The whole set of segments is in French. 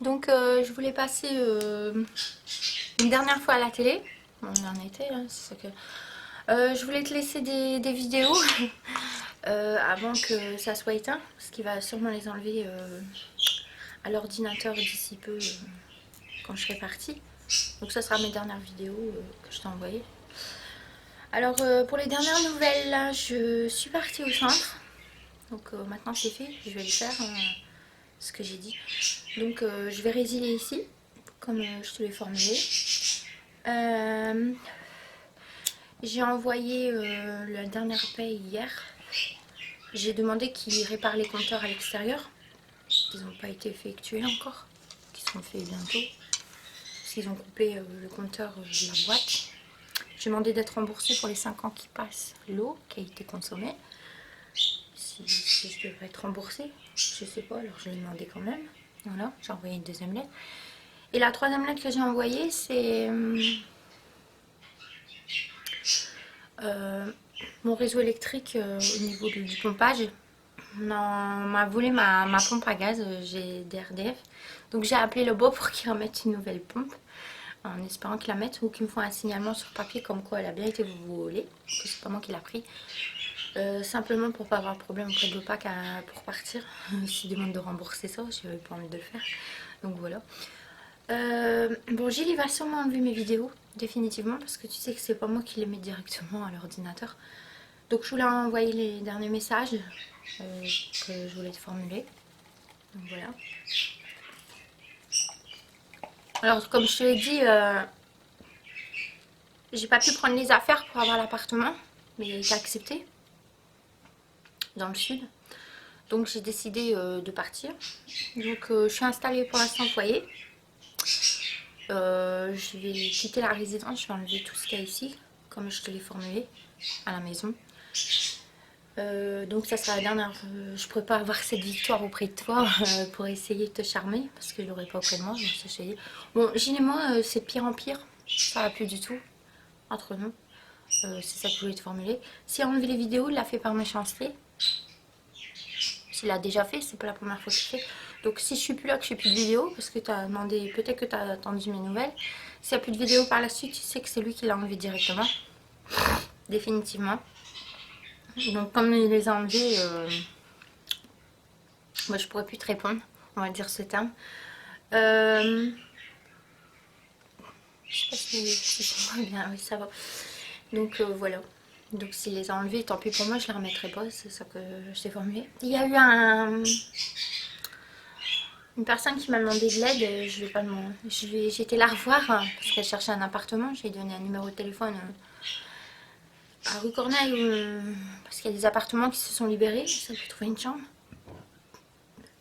Donc je voulais passer une dernière fois à la télé. Bon, on en était là, c'est ça que... je voulais te laisser des vidéos avant que ça soit éteint, parce qu'il va sûrement les enlever à l'ordinateur d'ici peu quand je serai partie. Donc ça sera mes dernières vidéos que je t'ai envoyées. Alors pour les dernières nouvelles, là, je suis partie au centre. Donc maintenant c'est fait, je vais le faire, ce que j'ai dit. Donc je vais résilier ici, comme je te l'ai formulé. J'ai envoyé la dernière paye hier. J'ai demandé qu'ils réparent les compteurs à l'extérieur. Ils n'ont pas été effectués encore. Qui seront faits bientôt. Parce qu'ils ont coupé le compteur de la boîte. J'ai demandé d'être remboursée pour les 5 ans qui passent l'eau qui a été consommée. Si je devrais être remboursée, je sais pas, alors je l'ai demandé quand même. Voilà, j'ai envoyé une deuxième lettre. Et la troisième lettre que j'ai envoyée, c'est mon réseau électrique au niveau du pompage. On m'a volé ma pompe à gaz, j'ai des RDF. Donc j'ai appelé le beau pour qu'il remette une nouvelle pompe. En espérant qu'il la mette ou qu'il me fasse un signalement sur papier comme quoi elle a bien été volée. Que c'est pas moi qui l'a pris. Simplement pour pas avoir de problème auprès de l'OPAC pour partir. S'ils demandent de rembourser ça, je n'avais pas envie de le faire. Donc voilà. Bon, Gilles il va sûrement enlever mes vidéos, définitivement, parce que tu sais que c'est pas moi qui les mets directement à l'ordinateur. Donc je voulais envoyer les derniers messages que je voulais te formuler. Donc voilà. Alors comme je te l'ai dit, j'ai pas pu prendre les affaires pour avoir l'appartement, mais il a été accepté dans le sud. Donc j'ai décidé de partir. Donc je suis installée pour l'instant au foyer. Je vais quitter la résidence, je vais enlever tout ce qu'il y a ici, comme je te l'ai formulé à la maison. Donc ça sera la dernière. Je pourrais pas avoir cette victoire auprès de toi pour essayer de te charmer parce qu'il n'aurait pas auprès de moi. Donc ça, bon, Gilles et moi, c'est de pire en pire. Ça va plus du tout entre nous. C'est ça que je voulais te formuler. S'il a enlevé les vidéos, il l'a fait par méchanceté. S'il l'a déjà fait, c'est pas la première fois qu'il fait. Donc si je suis plus là, que je fais plus de vidéos, parce que tu as demandé, peut-être que tu as attendu mes nouvelles. S'il n'y a plus de vidéos par la suite, tu sais que c'est lui qui l'a enlevé directement. Définitivement. Donc comme il les a enlevés, moi je pourrais plus te répondre, on va dire ce terme. Je sais pas si ça va bien, oui ça va. Donc voilà. Donc s'il les a enlevés, tant pis pour moi, je les remettrai pas, c'est ça que je t'ai formulé. Il y a eu une personne qui m'a demandé de l'aide, je vais pas j'ai été la revoir parce qu'elle cherchait un appartement, j'ai donné un numéro de téléphone à rue Corneille parce qu'il y a des appartements qui se sont libérés, ça peut trouver une chambre.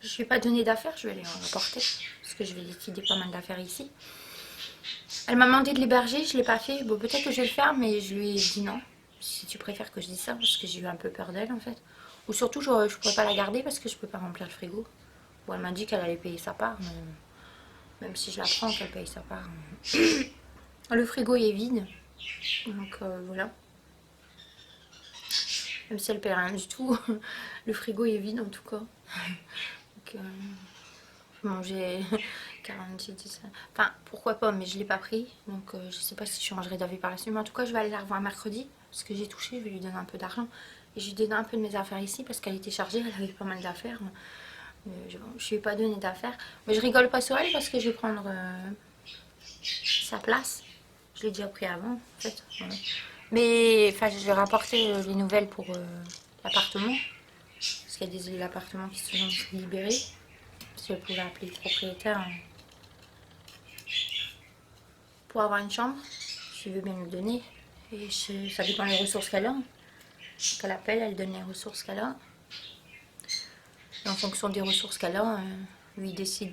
Je ne vais pas donner d'affaires, je vais les rapporter parce que je vais liquider pas mal d'affaires ici. Elle m'a demandé de l'héberger, je ne l'ai pas fait. Bon, peut-être que je vais le faire, mais je lui ai dit non. Si tu préfères que je dise ça, parce que j'ai eu un peu peur d'elle en fait. Ou surtout, je ne pourrais pas la garder parce que je ne peux pas remplir le frigo. Bon, elle m'a dit qu'elle allait payer sa part, mais même si je la prends, qu'elle paye sa part. Le frigo il est vide, donc voilà. Même si elle paie rien du tout, le frigo est vide en tout cas. Donc, manger 40, enfin pourquoi pas, mais je l'ai pas pris, donc je sais pas si je changerai d'avis par la suite, mais en tout cas je vais aller la revoir mercredi parce que j'ai touché, je vais lui donner un peu d'argent et je lui donne un peu de mes affaires ici parce qu'elle était chargée, elle avait pas mal d'affaires. Je lui ai pas donné d'affaires, mais je rigole pas sur elle parce que je vais prendre sa place, je l'ai déjà pris avant en fait, voilà. Mais enfin je vais rapporter les nouvelles pour l'appartement parce qu'il y a des appartements qui se sont libérés. Si elle pouvait appeler le propriétaire pour avoir une chambre, s'il veut bien nous le donner. Et ça dépend des ressources qu'elle a. Qu'elle appelle, elle donne les ressources qu'elle a. Et en fonction des ressources qu'elle a, lui il décide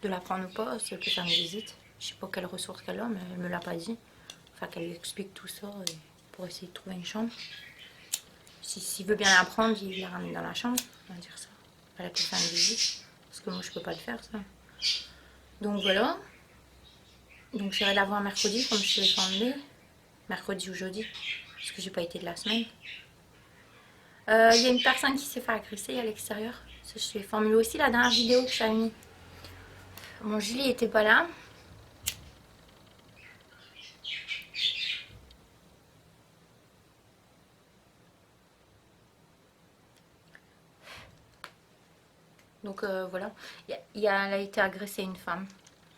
de la prendre ou pas, si elle peut faire une visite. Je sais pas quelles ressources qu'elle a, mais elle me l'a pas dit. Enfin qu'elle lui explique tout ça pour essayer de trouver une chambre. S'il veut bien la prendre, il la ramène dans la chambre, on va dire ça. Elle peut faire une visite, parce que moi je peux pas le faire ça. Donc voilà. Donc j'irai la voir mercredi comme je te l'ai formulé. Mercredi ou jeudi. Parce que j'ai pas été de la semaine. Il y a une personne qui s'est fait agresser à l'extérieur. Ça, je te l'ai formulé aussi la dernière vidéo que j'avais mis. Mon Julie était pas là. Donc voilà, elle a été agressée, une femme.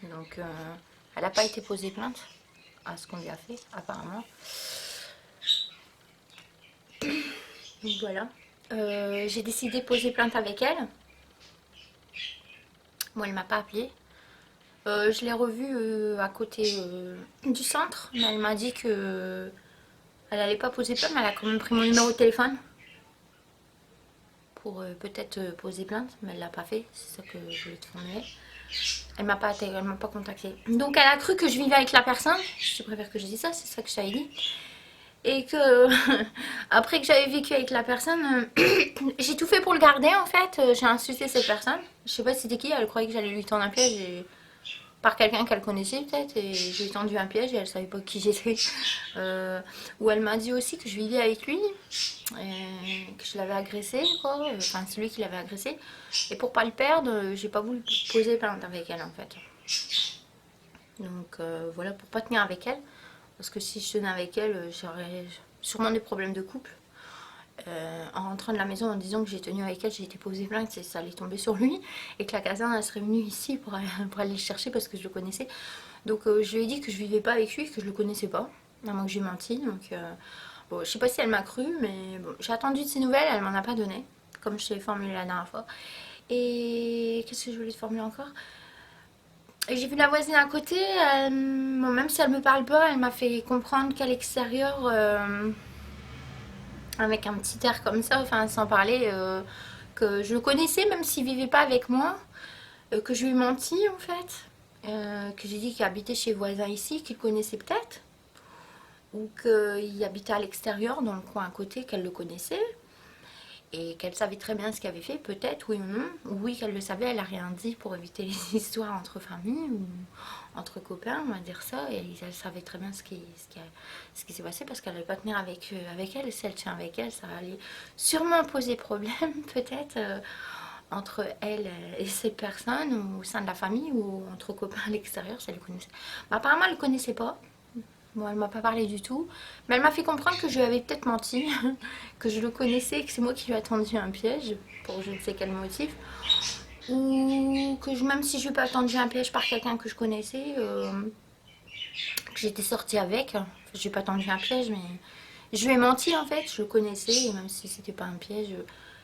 Donc elle n'a pas été posée plainte à ce qu'on lui a fait, apparemment. Donc voilà. J'ai décidé de poser plainte avec elle. Bon, elle m'a pas appelé. Je l'ai revue à côté du centre, mais elle m'a dit que elle allait pas poser plainte, mais elle a quand même pris mon numéro de téléphone pour peut-être poser plainte, mais elle l'a pas fait. C'est ça que je voulais te formuler. Elle m'a pas contacté. Donc elle a cru que je vivais avec la personne. Je préfère que je dise ça, c'est ça que je t'avais dit. Et que après que j'avais vécu avec la personne, j'ai tout fait pour le garder en fait. J'ai insulté cette personne. Je sais pas c'était qui, elle croyait que j'allais lui tendre un piège par quelqu'un qu'elle connaissait peut-être, et j'ai tendu un piège et elle savait pas qui j'étais. Où elle m'a dit aussi que je vivais avec lui, et que je l'avais agressé quoi, enfin c'est lui qui l'avait agressé. Et pour pas le perdre, j'ai pas voulu poser plainte avec elle en fait. Donc voilà, pour pas tenir avec elle, parce que si je tenais avec elle, j'aurais sûrement des problèmes de couple. En rentrant de la maison en disant que j'ai tenu avec elle, j'ai été posée plainte, et ça allait tomber sur lui, et que la caserne elle serait venue ici pour aller le chercher parce que je le connaissais. Donc je lui ai dit que je vivais pas avec lui, que je le connaissais pas, à moins que j'ai menti. Donc bon, je sais pas si elle m'a cru, mais bon, j'ai attendu de ses nouvelles, elle m'en a pas donné, comme je t'ai formulé la dernière fois. Et qu'est-ce que je voulais te formuler encore? Et j'ai vu la voisine à côté, bon, même si elle me parle pas, elle m'a fait comprendre qu'à l'extérieur, avec un petit air comme ça, enfin sans parler, que je le connaissais même s'il vivait pas avec moi, que je lui ai menti en fait, que j'ai dit qu'il habitait chez voisin ici, qu'il connaissait peut-être, ou qu'il habitait à l'extérieur dans le coin à côté, qu'elle le connaissait. Et qu'elle savait très bien ce qu'elle avait fait, peut-être, oui ou non. Oui, qu'elle le savait, elle a rien dit pour éviter les histoires entre familles ou entre copains, on va dire ça. Et elle savait très bien ce qui s'est passé parce qu'elle n'allait pas tenir avec elle. Et si elle tient avec elle, ça allait sûrement poser problème, peut-être, entre elle et cette personne, ou au sein de la famille, ou entre copains à l'extérieur, si elle le connaissait. Mais apparemment, elle ne le connaissait pas. Bon, elle m'a pas parlé du tout, mais elle m'a fait comprendre que je lui avais peut-être menti, que je le connaissais, que c'est moi qui lui ai tendu un piège, pour je ne sais quel motif, ou que même si je lui ai pas tendu un piège par quelqu'un que je connaissais, que j'étais sortie avec, je lui ai pas tendu un piège, mais je lui ai menti en fait, je le connaissais, et même si c'était pas un piège,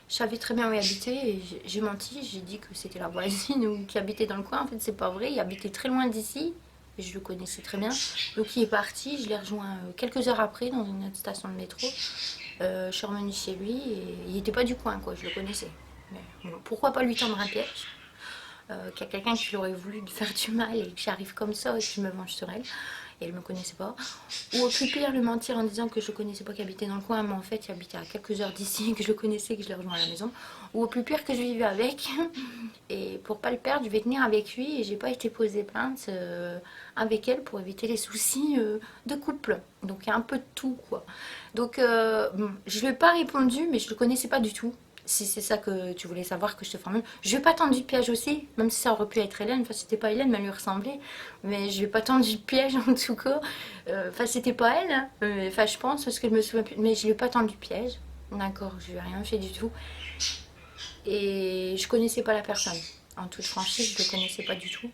je savais très bien où il habitait, et j'ai menti, j'ai dit que c'était la voisine ou qui habitait dans le coin, en fait c'est pas vrai, il habitait très loin d'ici. Je le connaissais très bien. Donc il est parti, je l'ai rejoint quelques heures après dans une autre station de métro. Je suis revenue chez lui et il n'était pas du coin, quoi, je le connaissais. Mais, bon, pourquoi pas lui tendre un piège, qu'il y a quelqu'un qui aurait voulu lui faire du mal et que j'arrive comme ça et que je me venge sur elle. Et elle ne me connaissait pas. Ou au plus pire, lui mentir en disant que je ne connaissais pas qu'il habitait dans le coin, mais en fait il habitait à quelques heures d'ici, que je le connaissais, que je l'ai rejoint à la maison. Ou au plus pire que je vivais avec. Et pour pas le perdre, je vais tenir avec lui et j'ai pas été posée plainte avec elle pour éviter les soucis de couple. Donc il y a un peu de tout quoi. Donc bon, je lui ai pas répondu, mais je le connaissais pas du tout. Si c'est ça que tu voulais savoir que je te formule. Je lui ai pas tendu de piège aussi, même si ça aurait pu être Hélène. Enfin, c'était pas Hélène, mais elle lui ressemblait. Mais je lui ai pas tendu de piège en tout cas. Enfin, c'était pas elle. Hein. Enfin, je pense, parce que je me souviens plus. Mais je lui ai pas tendu de piège. D'accord, je lui ai rien fait du tout. Et je connaissais pas la personne. En toute franchise, je le connaissais pas du tout.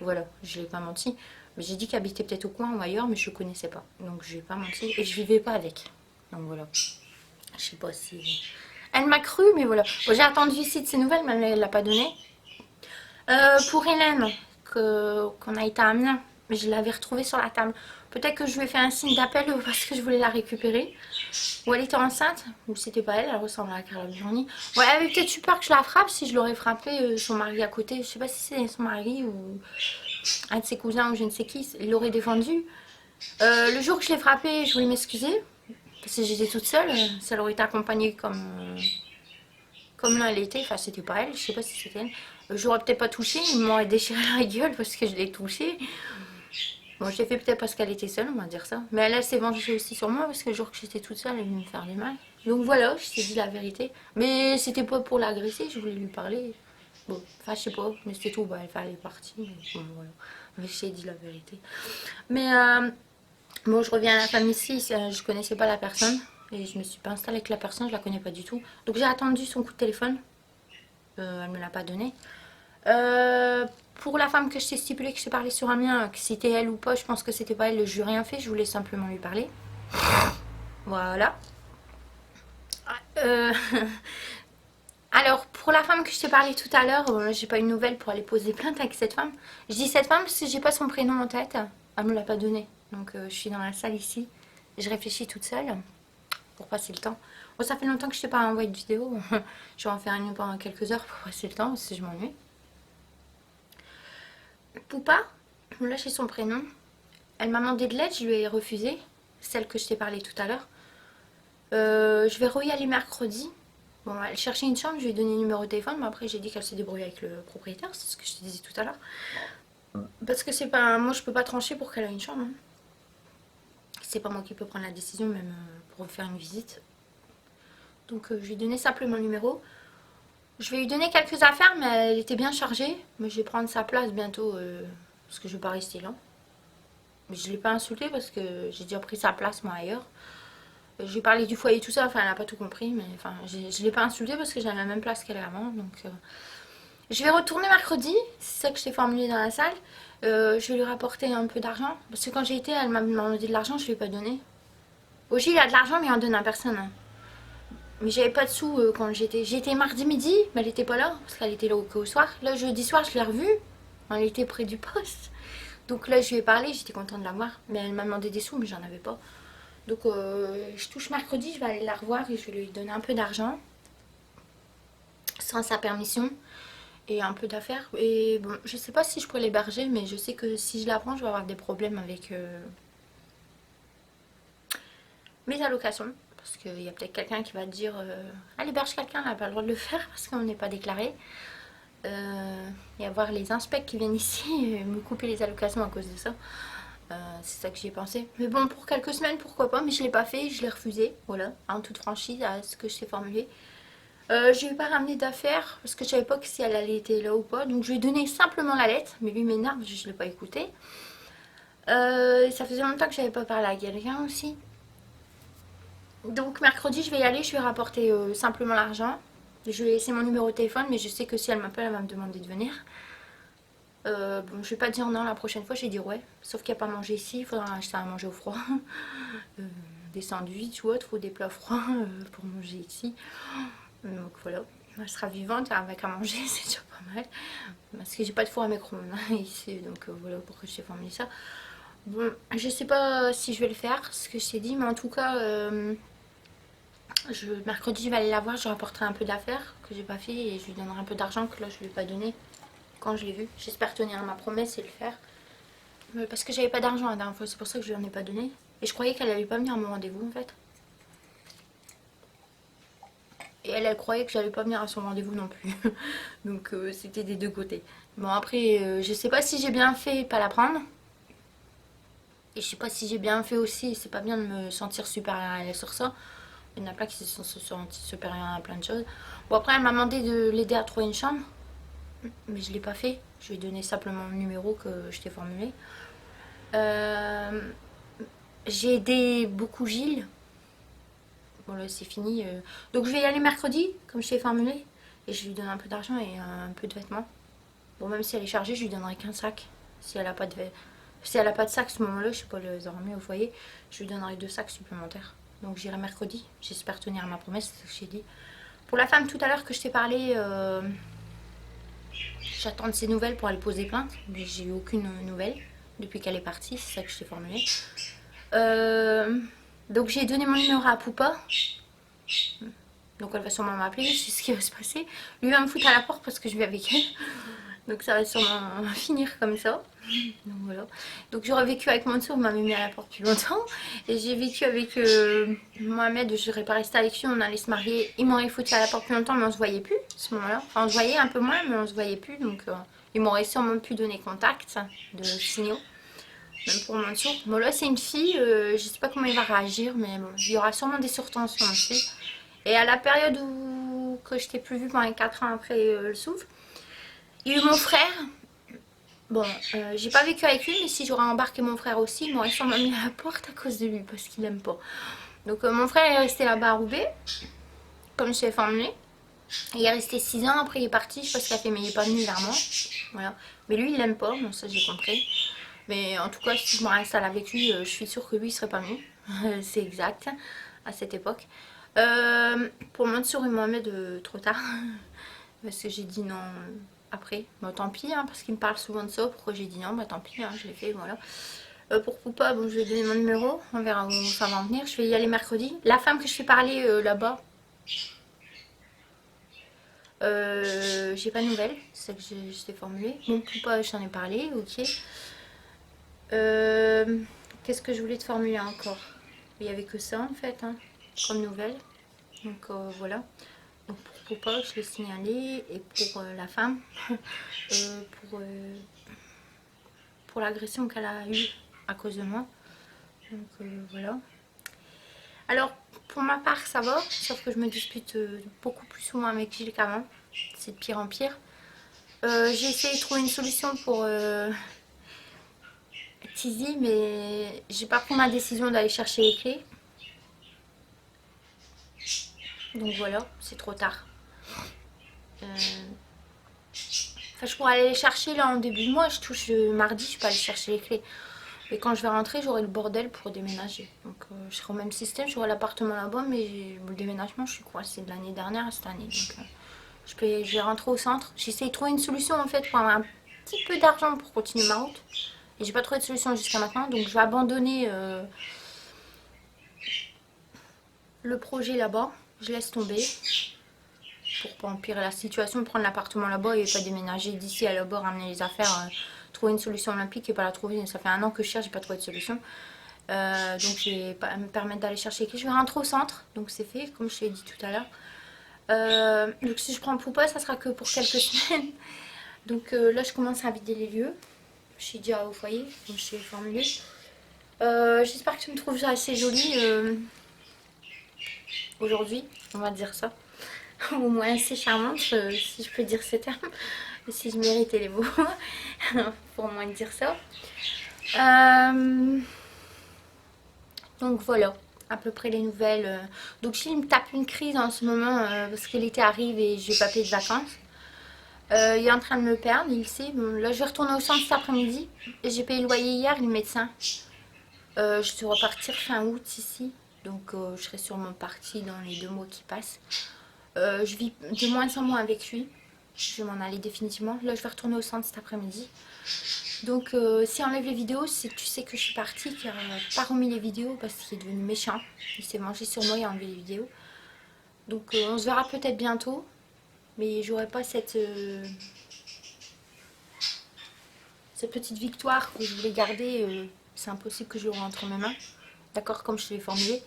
Voilà, je l'ai pas menti. Mais j'ai dit qu'il habitait peut-être au coin ou ailleurs, mais je le connaissais pas. Donc je lui ai pas menti et je vivais pas avec. Donc voilà. Je sais pas si. Elle m'a cru, mais voilà. Bon, j'ai attendu ici de ses nouvelles, mais elle l'a pas donné. Pour Hélène, qu'on a été à Amiens, mais je l'avais retrouvée sur la table. Peut-être que je lui ai fait un signe d'appel parce que je voulais la récupérer. Ou elle était enceinte, ou c'était pas elle, elle ressemble à Carla Bianchi. Ouais, elle avait peut-être eu peur que je la frappe si je l'aurais frappé son mari à côté. Je sais pas si c'est son mari ou un de ses cousins ou je ne sais qui, il l'aurait défendu. Le jour que je l'ai frappé, je voulais m'excuser. Parce que j'étais toute seule, ça l'aurait été accompagnée comme là elle était, enfin c'était pas elle, je sais pas si c'était elle. J'aurais peut-être pas touché, il m'aurait déchiré la gueule parce que je l'ai touchée. Bon, je l'ai fait peut-être parce qu'elle était seule, on va dire ça. Mais elle s'est vengée aussi sur moi parce que le jour que j'étais toute seule, elle est venue me faire du mal. Donc voilà, je t'ai dit la vérité. Mais c'était pas pour l'agresser, je voulais lui parler. Bon, enfin, je sais pas, mais c'est tout. Bah, elle est partie. Mais bon, voilà. Mais j'ai dit la vérité. Mais bon, je reviens à la femme ici. Je connaissais pas la personne. Et je me suis pas installée avec la personne, je la connais pas du tout. Donc j'ai attendu son coup de téléphone. Elle me l'a pas donné. Pour la femme que je t'ai stipulé, que je t'ai parlé sur un mien, que c'était elle ou pas, je pense que c'était pas elle. Je n'ai rien fait, je voulais simplement lui parler. Voilà. Euh, Alors, pour la femme que je t'ai parlé tout à l'heure, j'ai pas une nouvelle pour aller poser plainte avec cette femme. Je dis cette femme parce que j'ai pas son prénom en tête. Elle me l'a pas donné. Donc, je suis dans la salle ici. Je réfléchis toute seule pour passer le temps. Bon, ça fait longtemps que je t'ai pas envoyé de vidéo. Je vais en faire une pendant quelques heures pour passer le temps si je m'ennuie. Poupa, là j'ai son prénom. Elle m'a demandé de l'aide, je lui ai refusé. Celle que je t'ai parlé tout à l'heure. Je vais y aller mercredi. Bon, elle cherchait une chambre, je lui ai donné le numéro de téléphone, mais après j'ai dit qu'elle s'est débrouillée avec le propriétaire, c'est ce que je te disais tout à l'heure. Parce que c'est pas. Moi je peux pas trancher pour qu'elle ait une chambre. Hein. C'est pas moi qui peux prendre la décision, même pour faire une visite. Donc je lui ai donné simplement le numéro. Je vais lui donner quelques affaires, mais elle était bien chargée. Mais je vais prendre sa place bientôt, parce que je vais pas rester là. Mais je l'ai pas insultée parce que j'ai déjà pris sa place moi ailleurs. Je lui ai parlé du foyer tout ça, enfin elle n'a pas tout compris, mais enfin je l'ai pas insultée parce que j'avais la même place qu'elle avant. Donc je vais retourner mercredi, c'est ça que je t'ai formulé dans la salle. Je vais lui rapporter un peu d'argent. Parce que quand j'ai été, elle m'a demandé de l'argent, je lui ai pas donné. Oji il a de l'argent mais il en donne à personne. Hein. Mais j'avais pas de sous quand j'étais. J'étais mardi midi, mais elle était pas là, parce qu'elle était là au soir. Là jeudi soir je l'ai revue. Elle était près du poste. Donc là je lui ai parlé, j'étais contente de la voir. Mais elle m'a demandé des sous mais j'en avais pas. Donc je touche mercredi, je vais aller la revoir et je vais lui donner un peu d'argent. Sans sa permission. Et un peu d'affaires. Et bon, je sais pas si je pourrais l'héberger, mais je sais que si je la prends, je vais avoir des problèmes avec mes allocations. Parce qu'il y a peut-être quelqu'un qui va te dire elle héberge quelqu'un, elle n'a pas le droit de le faire parce qu'on n'est pas déclaré. Et avoir les inspects qui viennent ici et me couper les allocations à cause de ça. C'est ça que j'y ai pensé. Mais bon, pour quelques semaines, pourquoi pas. Mais je l'ai pas fait, je l'ai refusé. Voilà, en toute franchise, à ce que je t'ai formulé. Je ne lui ai pas ramené d'affaires parce que je savais pas si elle allait être là ou pas. Donc je lui ai donné simplement la lettre. Mais lui m'énerve, je ne l'ai pas écouté. Ça faisait longtemps que j'avais pas parlé à quelqu'un aussi. Donc mercredi je vais y aller, je vais rapporter simplement l'argent. Je vais laisser mon numéro de téléphone, mais je sais que si elle m'appelle, elle va me demander de venir. Bon, je vais pas dire non la prochaine fois, je vais dire ouais. Sauf qu'il n'y a pas à manger ici, il faudra acheter à manger au froid. Des sandwichs ou autre, ou des plats froids pour manger ici. Donc voilà, elle sera vivante avec à manger, c'est déjà pas mal. Parce que j'ai pas de four à micro-ondes ici, donc voilà pourquoi je t'ai formulé ça. Bon, je sais pas si je vais le faire, ce que je t'ai dit, mais en tout cas, mercredi je vais aller la voir, je rapporterai un peu d'affaires que j'ai pas fait et je lui donnerai un peu d'argent que là je lui ai pas donné quand je l'ai vu. J'espère tenir à ma promesse et le faire. Parce que j'avais pas d'argent la dernière fois, c'est pour ça que je lui en ai pas donné. Et je croyais qu'elle allait pas venir à mon rendez-vous en fait. Et elle croyait que j'allais pas venir à son rendez-vous non plus. Donc c'était des deux côtés. Bon après, je sais pas si j'ai bien fait pas la prendre. Et je sais pas si j'ai bien fait aussi. C'est pas bien de me sentir supérieure à elle sur ça. Il y en a plein qui se sont sentis supérieurs à plein de choses. Bon après elle m'a demandé de l'aider à trouver une chambre. Mais je l'ai pas fait. Je lui ai donné simplement le numéro que je t'ai formulé. J'ai aidé beaucoup Gilles. Bon là c'est fini. Donc je vais y aller mercredi, comme je t'ai formulé. Et je lui donne un peu d'argent et un peu de vêtements. Bon même si elle est chargée, je lui donnerai qu'un sac. Si elle a pas de si elle a pas de sac à ce moment-là, je sais pas les emmener au foyer, je lui donnerai 2 sacs supplémentaires. Donc j'irai mercredi. J'espère tenir à ma promesse, c'est ce que j'ai dit. Pour la femme tout à l'heure que je t'ai parlé, j'attends de ses nouvelles pour aller poser plainte. Mais j'ai eu aucune nouvelle depuis qu'elle est partie, c'est ça que je t'ai formulé. Donc j'ai donné mon numéro à Poupa. Donc elle va sûrement m'appeler, c'est ce qui va se passer. Lui va me foutre à la porte parce que je vais avec elle. Donc ça va sûrement finir comme ça. Donc voilà. Donc j'aurais vécu avec Mansour, on m'avait mis à la porte depuis longtemps. Et j'ai vécu avec Mohamed, je serais pas restée avec lui, on allait se marier. Il m'aurait foutu à la porte plus longtemps, mais on se voyait plus à ce moment-là. Enfin on se voyait un peu moins, mais on se voyait plus. Donc il m'aurait sûrement pu donner contact de signaux. Même pour Mansour. Bon là c'est une fille, je sais pas comment il va réagir, mais bon, il y aura sûrement des surtensions aussi. Et à la période où que je t'ai plus vu pendant les 4 ans après le souffle, Il y a eu mon frère. Bon, j'ai pas vécu avec lui, mais si j'aurais embarqué mon frère aussi, il m'aurait sûrement mis à la porte à cause de lui, parce qu'il aime pas. Donc mon frère est resté là-bas à Roubaix, comme je l'ai formulé. Il est resté 6 ans, après il est parti, je sais pas ce qu'il a fait, mais il est pas venu vers moi. Voilà. Mais lui, il l'aime pas, bon ça j'ai compris. Mais en tout cas, si je me réinstalle avec lui, je suis sûre que lui, il serait pas venu. C'est exact, à cette époque. Pour Mansour et Mohamed, trop tard. Parce que j'ai dit non après. Bon, tant pis, hein, parce qu'il me parle souvent de ça. Pourquoi j'ai dit non? Bah tant pis, hein, je l'ai fait, voilà. Pour Poupa, bon, je vais donner mon numéro. On verra où ça va en venir. Je vais y aller mercredi. La femme que je fais parler là-bas, j'ai pas de nouvelles. C'est ça que je t'ai formulé. Bon, Poupa, je t'en ai parlé, ok. Qu'est-ce que je voulais te formuler encore? Il n'y avait que ça en fait, hein, comme nouvelle. Donc voilà. Donc pour Poupa, je l'ai signalé. Et pour la femme, pour l'agression qu'elle a eue à cause de moi. Donc voilà. Alors pour ma part ça va, sauf que je me dispute beaucoup plus souvent avec Gilles qu'avant. C'est de pire en pire. J'ai essayé de trouver une solution pour Tizi, mais j'ai pas pris ma décision d'aller chercher les clés. Donc voilà, c'est trop tard. Enfin, je pourrais aller les chercher là en début de mois. Je touche mardi, je peux aller chercher les clés. Et quand je vais rentrer, j'aurai le bordel pour déménager. Donc je serai au même système, j'aurai l'appartement là-bas, mais le déménagement, je suis coincée de l'année dernière à cette année. Donc je vais rentrer au centre. J'essaie de trouver une solution en fait pour avoir un petit peu d'argent pour continuer ma route. Et j'ai pas trouvé de solution jusqu'à maintenant, donc je vais abandonner le projet là-bas. Je laisse tomber pour pas empirer la situation, prendre l'appartement là-bas et pas déménager d'ici à là-bas, ramener les affaires, trouver une solution olympique et pas la trouver. Ça fait 1 an que je cherche, j'ai pas trouvé de solution. Donc je vais pas me permettre d'aller chercher les clés. Je vais rentrer au centre, donc c'est fait, comme je l'ai dit tout à l'heure. Donc si je prends Poupa, ça sera que pour quelques semaines. Donc là, je commence à vider les lieux. Je suis déjà au foyer, comme je l'ai formulé. J'espère que tu me trouves assez jolie aujourd'hui, on va dire ça. Au moins assez charmante, si je peux dire ce terme. Si je méritais les mots, pour au moins dire ça. Donc voilà, à peu près les nouvelles. Donc Gilles me tape une crise en ce moment parce que l'été arrive et je vais pas payer de vacances. Il est en train de me perdre, il sait. Bon, là, je vais retourner au centre cet après-midi. J'ai payé le loyer hier, le médecin. Je dois repartir fin août ici. Donc, je serai sûrement partie dans les 2 mois qui passent. Je vis de moins en moins avec lui. Je vais m'en aller définitivement. Là, je vais retourner au centre cet après-midi. Donc, si on enlève les vidéos, c'est que tu sais que je suis partie, qu'il n'a pas remis les vidéos parce qu'il est devenu méchant. Il s'est mangé sur moi et a enlevé les vidéos. Donc, on se verra peut-être bientôt. Mais j'aurai pas cette petite victoire que je voulais garder. C'est impossible que je l'aurai entre mes mains. D'accord, comme je l'ai formulé.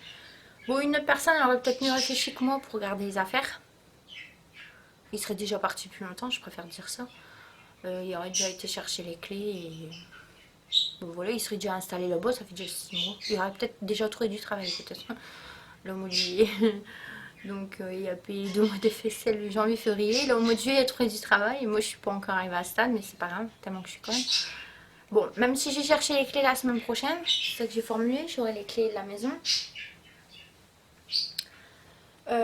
Bon, une autre personne aurait peut-être mieux réfléchi que moi pour garder les affaires. Il serait déjà parti depuis longtemps, je préfère dire ça. Il aurait déjà été chercher les clés et... Bon voilà, il serait déjà installé là-bas, ça fait déjà 6 mois. Il aurait peut-être déjà trouvé du travail, peut-être. Là, au mois de juillet. Donc il a payé 2 mois de faisselle janvier, février. Là, au mois de juillet, il a trouvé du travail. Et moi, je suis pas encore arrivée à ce stade, mais c'est pas grave, tellement que je suis conne. Bon, même si j'ai cherché les clés la semaine prochaine, c'est ça que j'ai formulé, j'aurai les clés de la maison. Quand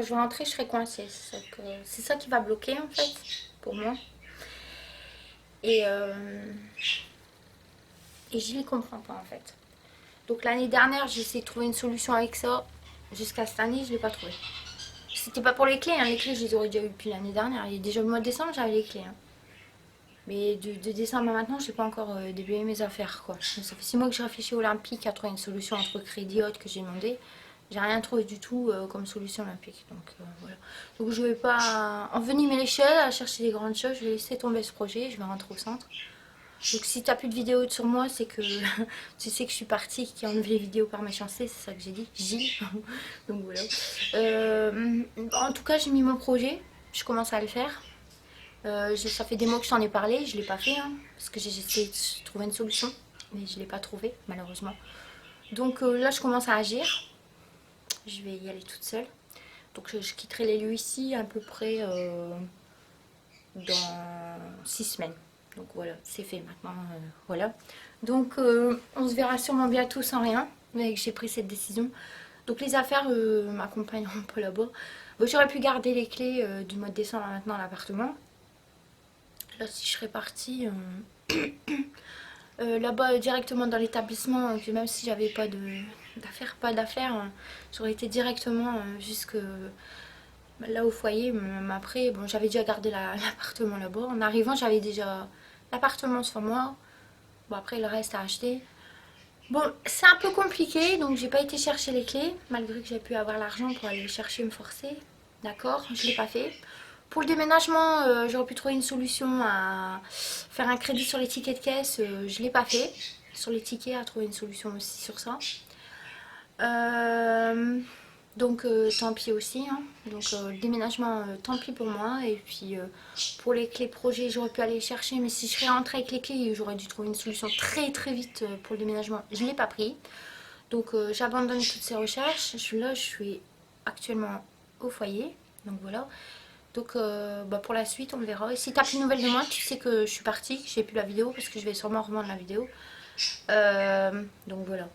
je vais rentrer, je serai coincée. C'est ça qui va bloquer en fait, pour moi. Et Gilles ne comprend pas en fait. Donc l'année dernière, j'ai essayé de trouver une solution avec ça. Jusqu'à cette année, je ne l'ai pas trouvé. C'était pas pour les clés, hein. Les clés, je les aurais déjà eues depuis l'année dernière. Et déjà le mois de décembre, j'avais les clés. Hein. Mais de décembre à maintenant, j'ai pas encore déblayé mes affaires. Quoi. Donc, ça fait 6 mois que je réfléchis au Olympique à trouver une solution entre crédit et autres que j'ai demandé. J'ai rien trouvé du tout comme solution olympique. Donc voilà. Donc je vais pas envenimer les choses, à chercher des grandes choses. Je vais laisser tomber ce projet. Je vais rentrer au centre. Donc si tu n'as plus de vidéos sur moi, c'est que tu sais que je suis partie, qui a enlevé les vidéos par méchanceté, c'est ça que j'ai dit, Gilles. Donc voilà. En tout cas, j'ai mis mon projet, je commence à le faire. Ça fait des mois que je t'en ai parlé, je ne l'ai pas fait, hein, parce que j'ai essayé de trouver une solution, mais je ne l'ai pas trouvé, malheureusement. Donc là, je commence à agir. Je vais y aller toute seule. Donc je quitterai les lieux ici à peu près dans 6 semaines. Donc voilà, c'est fait maintenant. Voilà. Donc on se verra sûrement bientôt sans rien. Mais j'ai pris cette décision. Donc les affaires m'accompagneront pas là-bas. Bon, j'aurais pu garder les clés du mois de décembre maintenant à l'appartement. Là si je serais partie là-bas directement dans l'établissement, même si j'avais pas d'affaires, j'aurais été directement jusque là au foyer. Même après, bon, j'avais déjà gardé l'appartement là-bas. En arrivant, j'avais déjà l'appartement sur moi. Bon, après, le reste à acheter. Bon, c'est un peu compliqué, donc j'ai pas été chercher les clés, malgré que j'ai pu avoir l'argent pour aller les chercher et me forcer. D'accord, je l'ai pas fait. Pour le déménagement, j'aurais pu trouver une solution à faire un crédit sur les tickets de caisse. Je l'ai pas fait. Sur les tickets, à trouver une solution aussi sur ça. Donc tant pis aussi. Hein. Donc le déménagement, tant pis pour moi. Et puis pour les clés projet, j'aurais pu aller les chercher. Mais si je serais rentrée avec les clés, j'aurais dû trouver une solution très très vite pour le déménagement. Je ne l'ai pas pris. Donc j'abandonne toutes ces recherches. Là, je suis actuellement au foyer. Donc voilà. Donc pour la suite, on verra. Et si t'as plus de nouvelles de moi, tu sais que je suis partie, que j'ai plus la vidéo parce que je vais sûrement revendre la vidéo. Donc voilà.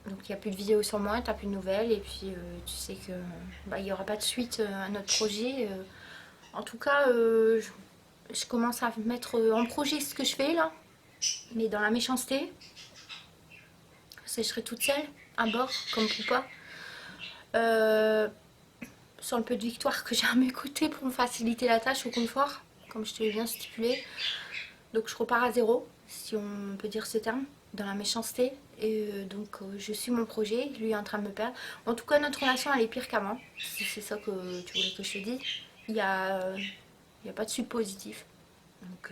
Donc il n'y a plus de vidéos sur moi, t'as plus de nouvelles. Et puis tu sais que il n'y aura pas de suite à notre projet. En tout cas, je commence à mettre en projet ce que je fais là. Mais dans la méchanceté. Parce que je serai toute seule à bord, comme Poupa. Sur le peu de victoire que j'ai à mes côtés pour me faciliter la tâche au confort, comme je te l'ai bien stipulé. Donc je repars à zéro, si on peut dire ce terme, dans la méchanceté. Et donc je suis mon projet, lui est en train de me perdre. En tout cas, notre relation elle est pire qu'avant, si c'est ça que tu voulais que je te dise. Il n'y a, pas de suite positif. Donc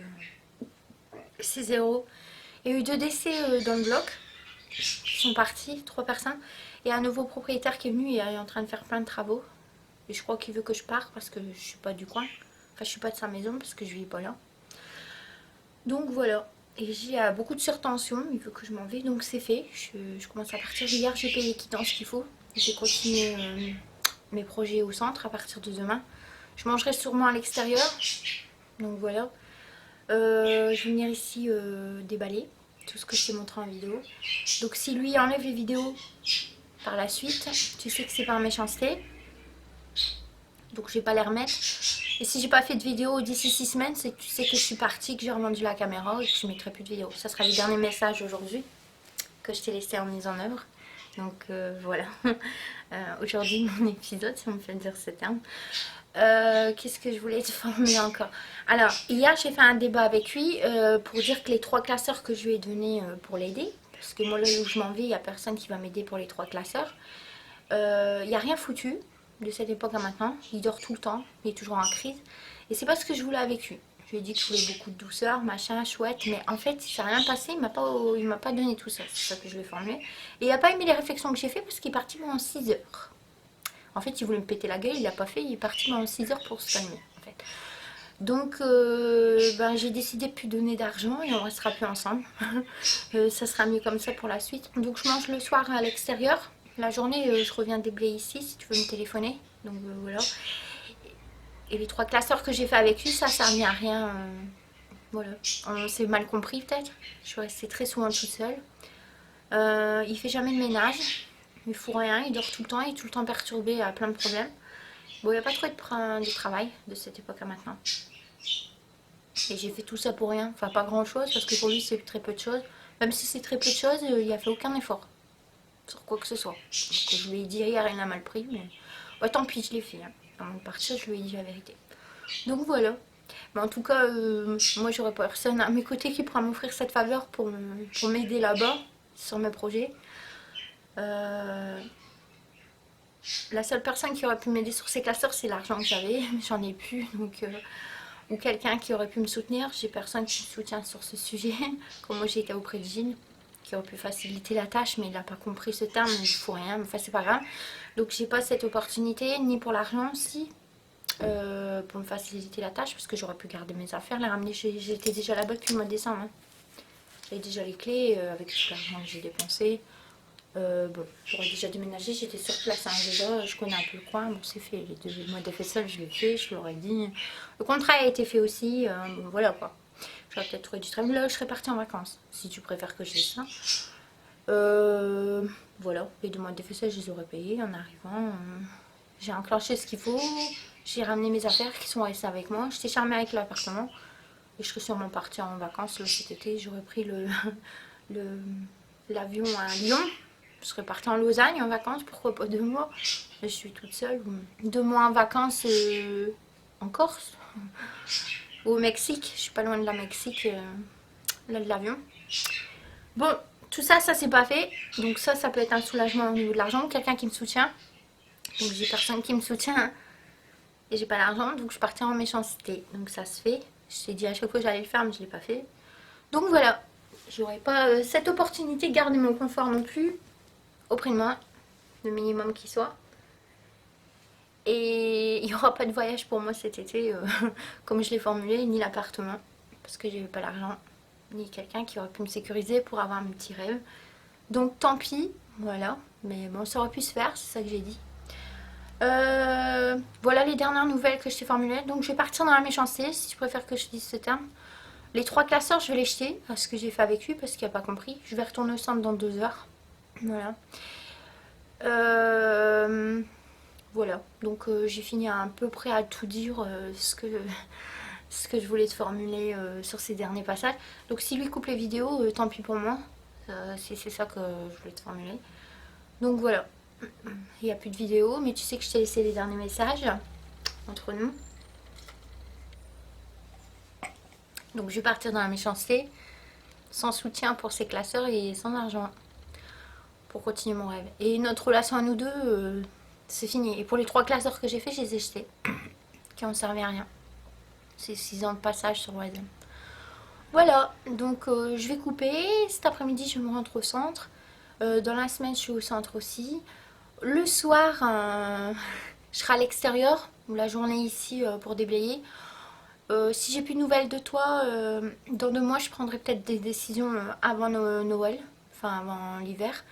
c'est zéro. Il y a eu 2 décès dans le bloc. Ils sont partis, 3 personnes. Et un nouveau propriétaire qui est venu et est en train de faire plein de travaux. Et je crois qu'il veut que je parte parce que je suis pas du coin. Enfin, je suis pas de sa maison parce que je vis pas là. Donc voilà. Et j'ai beaucoup de surtension. Il veut que je m'en vais. Donc c'est fait. Je commence à partir. Hier, j'ai payé quittance qu'il faut. J'ai continué mes projets au centre à partir de demain. Je mangerai sûrement à l'extérieur. Donc voilà. Je vais venir ici déballer tout ce que je t'ai montré en vidéo. Donc si lui enlève les vidéos par la suite, tu sais que c'est par méchanceté. Donc je vais pas les remettre. Et si j'ai pas fait de vidéo d'ici 6 semaines, c'est que tu sais que je suis partie, que j'ai revendu la caméra et que je mettrai plus de vidéos. Ça sera le dernier message aujourd'hui que je t'ai laissé en mise en œuvre. Donc voilà. Aujourd'hui mon épisode, si on me fait dire ce terme. Qu'est-ce que je voulais te formuler encore? Alors hier j'ai fait un débat avec lui pour dire que les 3 classeurs que je lui ai donnés pour l'aider, parce que moi là où je m'en vais, il n'y a personne qui va m'aider pour les 3 classeurs. Il n'y a rien foutu de cette époque à maintenant. Il dort tout le temps, il est toujours en crise. Et c'est pas ce que je voulais avec lui. Je lui ai dit que je voulais beaucoup de douceur, machin, chouette. Mais en fait, ça n'a rien passé. Il m'a pas donné tout ça. C'est ça que je lui ai formulé. Et il n'a pas aimé les réflexions que j'ai fait parce qu'il est parti pendant 6 heures. En fait, il voulait me péter la gueule, il l'a pas fait. Il est parti pendant 6 heures pour se calmer. En fait. Donc, j'ai décidé de plus donner d'argent et on restera plus ensemble. Ça sera mieux comme ça pour la suite. Donc, je mange le soir à l'extérieur. La journée, je reviens déblayer ici si tu veux me téléphoner. Donc voilà. Et les 3 classeurs que j'ai fait avec lui, ça servait à rien. Voilà. On s'est mal compris peut-être. Je suis restée très souvent toute seule. Il fait jamais de ménage. Il fout rien, il dort tout le temps, il est tout le temps perturbé, à plein de problèmes. Bon, il n'y a pas trop de travail de cette époque à maintenant. Et j'ai fait tout ça pour rien. Enfin, pas grand chose, parce que pour lui, c'est très peu de choses. Même si c'est très peu de choses, il a fait aucun effort sur quoi que ce soit. Donc, je lui ai dit hier, il a mal pris, mais tant pis, je l'ai fait. Hein. Avant de partir, je lui ai dit la vérité. Donc voilà. Mais en tout cas, moi, j'aurais personne à mes côtés qui pourra m'offrir cette faveur pour m'aider là-bas, sur mes projets. La seule personne qui aurait pu m'aider sur ces classeurs, c'est l'argent que j'avais, mais j'en ai plus. Donc, ou quelqu'un qui aurait pu me soutenir. J'ai personne qui me soutient sur ce sujet. Comme moi, j'ai été auprès de Gilles, qui aurait pu faciliter la tâche, mais il n'a pas compris ce terme, il ne faut rien, enfin c'est pas grave. Donc j'ai pas cette opportunité, ni pour l'argent aussi, pour me faciliter la tâche, parce que j'aurais pu garder mes affaires, les ramener, j'étais déjà là-bas depuis le mois de décembre. Hein. J'avais déjà les clés, avec tout l'argent que j'ai dépensé. Bon, j'aurais déjà déménagé, j'étais sur place hein, déjà, je connais un peu le coin, bon c'est fait, le mois de faisselle je l'ai fait, je leur ai dit. Le contrat a été fait aussi, bon voilà quoi. J'aurais peut-être trouvé du travail, là je serais partie en vacances, si tu préfères que je dise ça. Voilà, les 2 mois de faisselle je les aurais payés en arrivant. J'ai enclenché ce qu'il faut, j'ai ramené mes affaires qui sont restées avec moi, j'étais charmée avec l'appartement. Et je serais sûrement partie en vacances là, cet été, j'aurais pris l'avion à Lyon. Je serais partie en Lausanne en vacances, pourquoi pas 2 mois. Je suis toute seule. 2 mois en vacances en Corse ou au Mexique. Je suis pas loin de la Mexique, là de l'avion. Bon, tout ça, ça c'est pas fait. Donc ça peut être un soulagement au niveau de l'argent. Quelqu'un qui me soutient. Donc j'ai personne qui me soutient et j'ai pas l'argent. Donc je partais en méchanceté. Donc ça se fait. Je t'ai dit à chaque fois que j'allais le faire, mais je l'ai pas fait. Donc voilà. J'aurais pas cette opportunité de garder mon confort non plus auprès de moi, le minimum qui soit. Et il n'y aura pas de voyage pour moi cet été, comme je l'ai formulé, ni l'appartement, parce que j'avais pas l'argent, ni quelqu'un qui aurait pu me sécuriser pour avoir mes petits rêves. Donc tant pis, voilà. Mais bon, ça aurait pu se faire, c'est ça que j'ai dit. Voilà les dernières nouvelles que je t'ai formulées. Donc je vais partir dans la méchanceté, si tu préfères que je dise ce terme. Les 3 classeurs, je vais les jeter, à ce que j'ai fait avec lui, parce qu'il n'a pas compris. Je vais retourner au centre dans 2 heures. Voilà. Voilà. Donc j'ai fini à peu près à tout dire ce que je voulais te formuler sur ces derniers passages. Donc si lui coupe les vidéos, tant pis pour moi. C'est ça que je voulais te formuler. Donc voilà. Il n'y a plus de vidéos, mais tu sais que je t'ai laissé les derniers messages entre nous. Donc je vais partir dans la méchanceté, sans soutien pour ses classeurs et sans argent pour continuer mon rêve. Et notre relation à nous deux, c'est fini. Et pour les 3 classeurs que j'ai fait, je les ai jetés, qui n'ont servi à rien. C'est 6 ans de passage sur Wazem. Voilà, donc je vais couper. Cet après-midi, je me rentre au centre. Dans la semaine, je suis au centre aussi. Le soir, je serai à l'extérieur, ou la journée ici pour déblayer. Si j'ai plus de nouvelles de toi, dans 2 mois, je prendrai peut-être des décisions avant Noël, enfin avant l'hiver.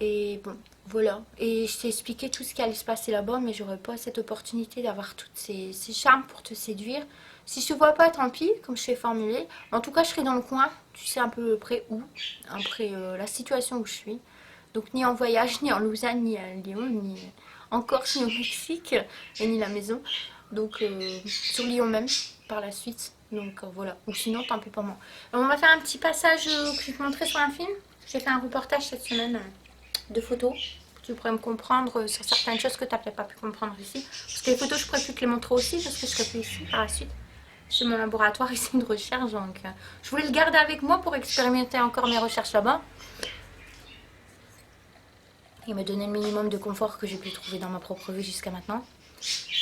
Et bon, voilà. Et je t'ai expliqué tout ce qui allait se passer là-bas, mais j'aurais pas cette opportunité d'avoir toutes ces charmes pour te séduire. Si je te vois pas, tant pis, comme je t'ai formulé. En tout cas, je serai dans le coin. Tu sais à peu près où, après la situation où je suis. Donc ni en voyage, ni en Lausanne, ni à Lyon, ni en Corse, ni au Mexique, et ni la maison. Donc sur Lyon même, par la suite. Donc voilà. Ou sinon, tant pis pour moi. On va faire un petit passage que je vais te montrer sur un film. J'ai fait un reportage cette semaine de photos. Tu pourrais me comprendre sur certaines choses que tu n'as peut-être pas pu comprendre ici. Parce que les photos, je pourrais plus te les montrer aussi parce que je serai plus ici par la suite. C'est mon laboratoire ici de recherche, donc je voulais le garder avec moi pour expérimenter encore mes recherches là-bas. Et me donner le minimum de confort que j'ai pu trouver dans ma propre vie jusqu'à maintenant.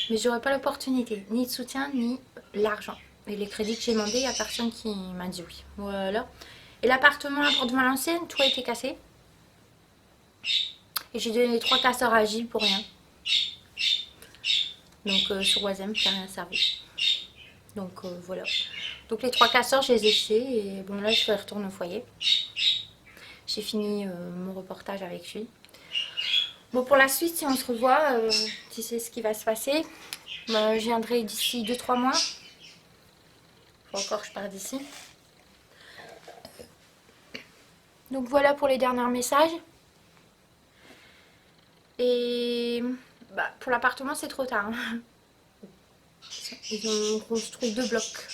Mais j'aurais pas l'opportunité, ni de soutien, ni l'argent. Et les crédits que j'ai demandé, il n'y a personne qui m'a dit oui. Voilà. Et l'appartement à Porte de Valenciennes, tout a été cassé. Et j'ai donné les 3 casseurs à Gilles pour rien. Donc sur Wazem, ça n'a rien servi. Donc voilà. Donc les 3 casseurs, je les ai jetés. Et bon là, je vais retourner au foyer. J'ai fini mon reportage avec lui. Bon, pour la suite, si on se revoit, tu sais ce qui va se passer. Je viendrai d'ici 2-3 mois. Faut encore que je parte d'ici. Donc voilà pour les derniers messages. Et bah, pour l'appartement, c'est trop tard. Hein. Ils ont construit 2 blocs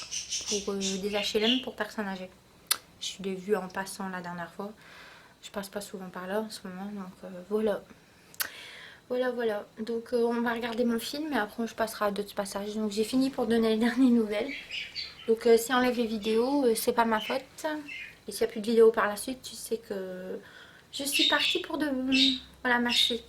pour des HLM pour personnes âgées. Je l'ai vu en passant la dernière fois. Je passe pas souvent par là en ce moment, donc voilà. Voilà. Donc on va regarder mon film et après je passerai à d'autres passages. Donc j'ai fini pour donner les dernières nouvelles. Donc si on enlève les vidéos, c'est pas ma faute. Et s'il n'y a plus de vidéos par la suite, tu sais que je suis partie pour de... Voilà, merci.